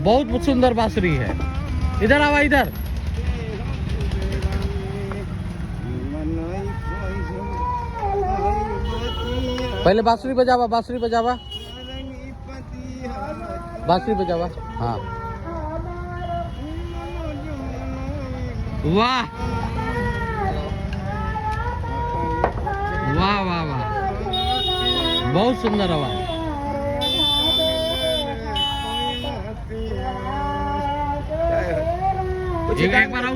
बहुत सुंदर बांसुरी है। इधर आवा इधर। पहले बांसुरी बजावा, बांसुरी बजावा, बांसुरी बजावा। हाँ वाह वाह वाह वाह, बहुत सुंदर आवाज। एक बार आओ।